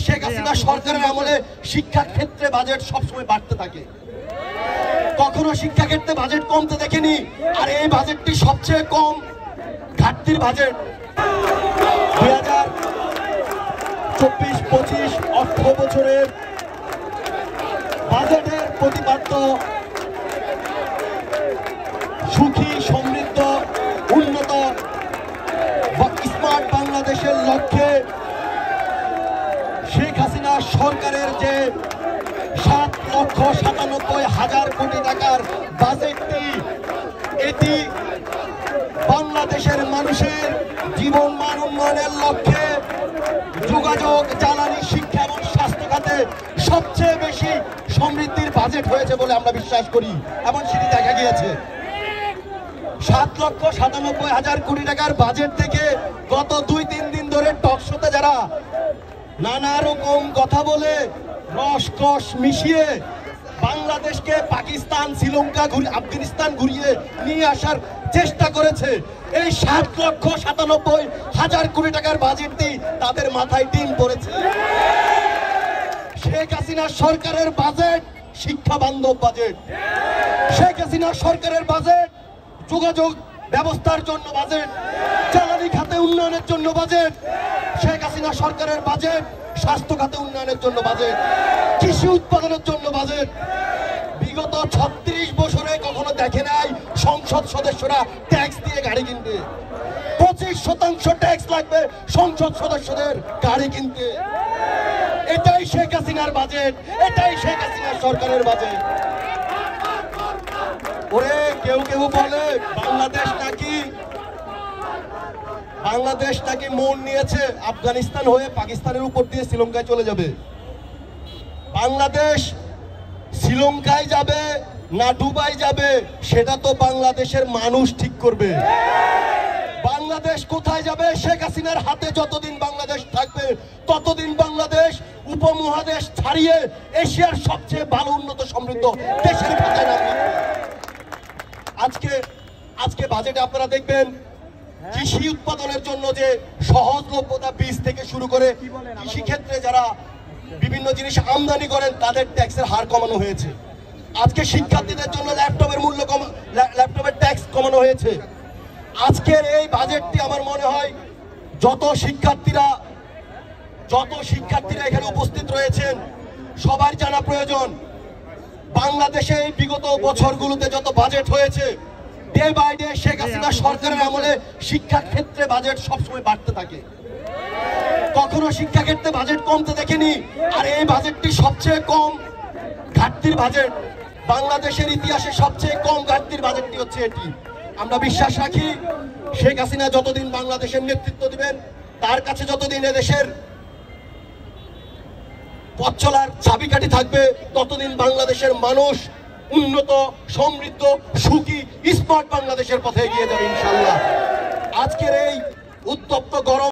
শেখ হাসিনা সরকারের আমলে শিক্ষা ক্ষেত্রে বাজেট সবসময় বাড়তে থাকে, কখনো শিক্ষা ক্ষেত্রে বাজেট কমতে দেখেনি। আর এই বাজেটটি সবচেয়ে কম ঘাটতির বাজেট। 2024-25 অর্থ বছরের বাজেটের প্রতিপাদ্য সুখী, সমৃদ্ধ, উন্নত স্মার্ট বাংলাদেশের লক্ষ্যে শেখ হাসিনা সরকারের যে 7,97,000 কোটি টাকার বাজেটটি, এটি বাংলাদেশের মানুষের জীবন মান উন্নয়নের লক্ষ্যে যোগাযোগ, জ্বালানি, শিক্ষা এবং স্বাস্থ্য খাতে সবচেয়ে বেশি সমৃদ্ধির বাজেট হয়েছে বলে আমরা বিশ্বাস করি। এমন সেটি দেখা গিয়েছে। 7,97,000 কোটি টাকার বাজেট থেকে গত 2-3 দিন ধরে টকশোতে যারা নানা রকম কথা বলে রসকস মিশিয়ে বাংলাদেশকে পাকিস্তান, শ্রীলঙ্কা, আফগানিস্তান ঘুরিয়ে নিয়ে আসার চেষ্টা করেছে, এই 7,97,000 কোটি টাকার বাজেটটি তাদের মাথায় ডিম পড়েছে। শেখ হাসিনা সরকারের বাজেট শিক্ষা বান্ধব বাজেট। শেখ হাসিনা সরকারের বাজেট যোগাযোগ ব্যবস্থার জন্য বাজেট, জ্বালানি খাতে উন্নয়নের জন্য বাজেট। শেখ হাসিনা সরকারের বাজেট স্বাস্থ্য খাতে উন্নয়নের জন্য বাজেট, কৃষি উৎপাদনের জন্য বাজেট। বিগত 36 বছরে কখনো দেখে নাই সংসদ সদস্যরা ট্যাক্স দিয়ে গাড়ি কিনতে। 25% ট্যাক্স লাগবে সংসদ সদস্যদের গাড়ি কিনতে। এটাই শেখ হাসিনার বাজেট, এটাই শেখ হাসিনার সরকারের বাজেট। ওরে কেউ কেউ বলে বাংলাদেশ নাকি মন নিয়েছে আফগানিস্তান হয়ে পাকিস্তানের উপর দিয়ে শ্রীলঙ্কায় চলে যাবে। বাংলাদেশ শ্রীলঙ্কায় যাবে না দুবাই যাবে সেটা তো বাংলাদেশের মানুষ ঠিক করবে। বাংলাদেশ কোথায় যাবে, শেখ হাসিনার হাতে যতদিন বাংলাদেশ থাকবে ততদিন বাংলাদেশ উপমহাদেশ ছাড়িয়ে এশিয়ার সবচেয়ে ভালো, উন্নত, সমৃদ্ধ দেশের খাতায় নামবে। আজকে বাজেটে আপনারা দেখবেন কৃষি উৎপাদনের জন্য যে সহজলভ্যতা, বীজ থেকে শুরু করে কৃষি ক্ষেত্রে যারা বিভিন্ন জিনিস আমদানি করেন তাদের ট্যাক্সের হার কমানো হয়েছে। আজকে শিক্ষার্থীদের জন্য ল্যাপটপের ট্যাক্স কমানো হয়েছে। আজকের এই বাজেটটি আমার মনে হয় যত শিক্ষার্থীরা এখানে উপস্থিত রয়েছেন সবার জানা প্রয়োজন, বাংলাদেশে এই বিগত বছরগুলোতে যত বাজেট হয়েছে day by day Sheikh Hasina সরকারের আমলে শিক্ষা ক্ষেত্রে বাজেট সবসময় বাড়তে থাকে, কখনো শিক্ষা ক্ষেত্রে বাজেট কমতে দেখেনি। আর এই বাজেটটি সবচেয়ে কম ঘাটতির বাজেট। বাংলাদেশের ইতিহাসে সবচেয়ে কম ঘাটতির বাজেটটি হচ্ছে এটি। আমরা বিশ্বাস রাখি শেখ হাসিনা যতদিন বাংলাদেশের নেতৃত্ব দিবেন, তার কাছে যতদিন এদেশের পথ চলার চাবিকাঠি থাকবে, ততদিন বাংলাদেশের মানুষ উন্নত, সমৃদ্ধ, সুখী, স্মার্ট বাংলাদেশের পথে এগিয়ে যাবে ইনশাআল্লাহ। আজকের এই উত্তপ্ত গরম